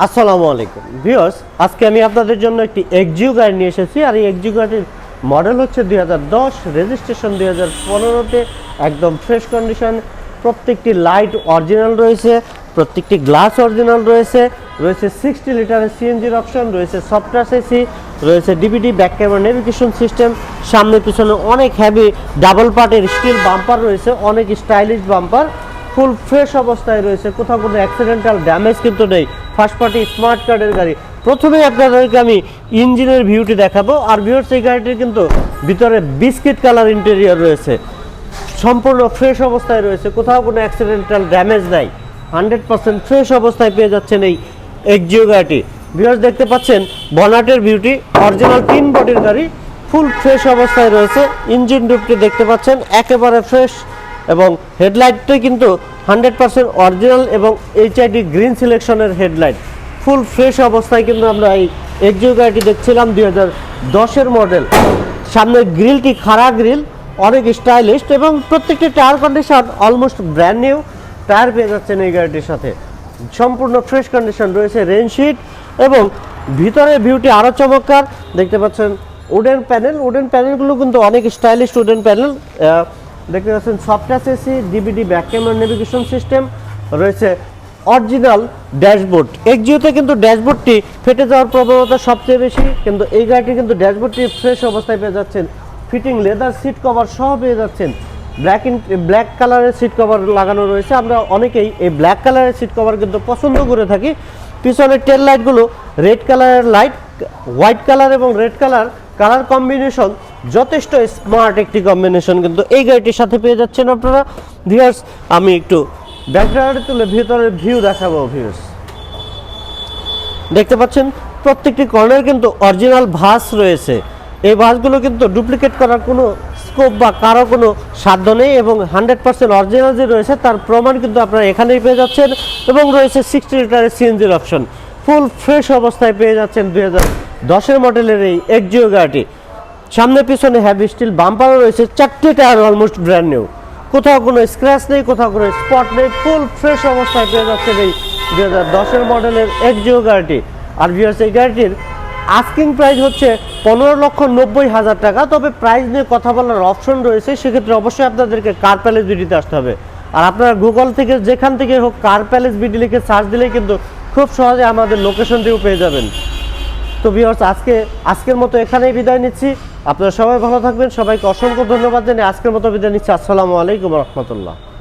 আসসালামু আলাইকুম ভিউয়ার্স, আজকে আমি আপনাদের জন্য একটি এক্সিও গাড়ি নিয়ে এসেছি। আর এই এক্সিও গাড়ির মডেল হচ্ছে 2010, রেজিস্ট্রেশন 2015-তে, একদম ফ্রেশ কন্ডিশন। প্রত্যেকটি লাইট অরিজিনাল রয়েছে, প্রত্যেকটি গ্লাস অরিজিনাল রয়েছে। রয়েছে 60 লিটারের সিএনজির অপশন, রয়েছে সফটওয়্যার এসি, রয়েছে DVD, back camera, navigation system. সামনে পিছনে অনেক হেভি ডাবল পার্টের স্টিল বাম্পার রয়েছে, অনেক স্টাইলিশ বাম্পার। ফুল ফ্রেশ অবস্থায় রয়েছে, কোথাও কোনো অ্যাক্সিডেন্টাল ড্যামেজ কিন্তু নেই। ফার্স্ট পার্টি স্মার্ট কার্ডের গাড়ি। প্রথমেই আপনাদেরকে আমি ইঞ্জিনের ভিউটি দেখাবো। আর ভিউয়ার্স, এই গাড়িটির কিন্তু ভিতরে বিস্কিট কালার ইন্টেরিয়র রয়েছে, সম্পূর্ণ ফ্রেশ অবস্থায় রয়েছে, কোথাও কোনো অ্যাক্সিডেন্টাল ড্যামেজ নাই। 100% ফ্রেশ অবস্থায় পেয়ে যাচ্ছেন এই এক্সিও গাড়িটি। ভিউয়ার্স, দেখতে পাচ্ছেন বনাটের ভিউটি, অরিজিনাল 3 বডির গাড়ি, ফুল ফ্রেশ অবস্থায় রয়েছে। ইঞ্জিন রুমটি দেখতে পাচ্ছেন একেবারে ফ্রেশ, এবং হেডলাইটটি কিন্তু 100% অরিজিনাল এবং এইচআইডি গ্রিন সিলেকশনের হেডলাইট। ফুল ফ্রেশ অবস্থায় কিন্তু আমরা এই এক্সিও গাড়িটি দেখছিলাম, 2010-এর মডেল। সামনের গ্রিলটি খাড়া গ্রিল, অনেক স্টাইলিশ, এবং প্রত্যেকটি tyre condition almost brand new tyre পেয়ে যাচ্ছেন এই গাড়িটির সাথে। সম্পূর্ণ ফ্রেশ কন্ডিশন রয়েছে, রেনশিট, এবং ভিতরের ভিউটি আরও চমৎকার। দেখতে পাচ্ছেন উডেন প্যানেল, উডেন প্যানেলগুলো কিন্তু অনেক স্টাইলিশ উডেন প্যানেল। দেখতে পাচ্ছেন software AC, DVD, back camera, navigation system, রয়েছে অরিজিনাল ড্যাশবোর্ড। এক্সিওতে কিন্তু ড্যাশবোর্ডটি ফেটে যাওয়ার প্রবণতা সবচেয়ে বেশি, কিন্তু এই গাড়িটি কিন্তু ড্যাশবোর্ডটি ফ্রেশ অবস্থায় পেয়ে যাচ্ছেন। ফিটিং লেদার সিট কভার সহ পেয়ে যাচ্ছেন। ব্ল্যাক কালারের সিট কভার লাগানো রয়েছে। আমরা অনেকেই এই ব্ল্যাক কালারের সিট কভার কিন্তু পছন্দ করে থাকি। পিছনের টেল লাইটগুলো রেড কালারের লাইট, হোয়াইট কালার এবং রেড কালার কম্বিনেশন যথেষ্ট স্মার্ট একটি কম্বিনেশন কিন্তু এই গাড়িটির সাথে পেয়ে যাচ্ছেন আপনারা। ভিউয়ার্স, আমি একটু ব্যাকগ্রাউন্ডে তুলে ভিতরের ভিউ দেখাবো। ভিউয়ার্স, দেখতে পাচ্ছেন প্রত্যেকটি কর্নার কিন্তু অরিজিনাল ভাঁজ রয়েছে। এই ভাঁজগুলো কিন্তু ডুপ্লিকেট করার কোনো স্কোপ বা কারো কোনো সাধ্য নেই, এবং 100% অরিজিনাল যে রয়েছে তার প্রমাণ কিন্তু আপনারা এখানেই পেয়ে যাচ্ছেন। এবং রয়েছে 60 লিটারের সিএনজির অপশন। ফুল ফ্রেশ অবস্থায় পেয়ে যাচ্ছেন 2010-এর মডেলের এই এক্সিও গাড়িটি। সামনে পিছনে হেভি স্টিল বাম্পারও রয়েছে, 4টি টায়ার অলমোস্ট ব্র্যান্ড নিউ, কোথাও কোনো স্ক্র্যাচ নেই, কোথাও কোনো স্পট নেই। ফুল ফ্রেশ অবস্থায় পেয়ে যাচ্ছেন এই 2010-এর মডেলের এক্সিও গাড়িটি। আর ভিউয়ার্স, এই গাড়িটির আস্কিং প্রাইস হচ্ছে 15,90,000 টাকা। তবে প্রাইস নিয়ে কথা বলার অপশন রয়েছে, সেক্ষেত্রে অবশ্যই আপনাদেরকে কার প্যালেস বিডিতে আসতে হবে। আর আপনারা গুগল থেকে যেখান থেকে হোক কার প্যালেস বিডি লিখে সার্চ দিলেই কিন্তু খুব সহজে আমাদের লোকেশনটিও পেয়ে যাবেন। তো ভিউয়ার্স, আজকের মতো এখানেই বিদায় নিচ্ছি। আপনারা সবাই ভালো থাকবেন। সবাইকে অসংখ্য ধন্যবাদ জানিয়ে আজকের মতো বিদায় নিচ্ছি। আসসালামু আলাইকুম রহমতুল্লাহ।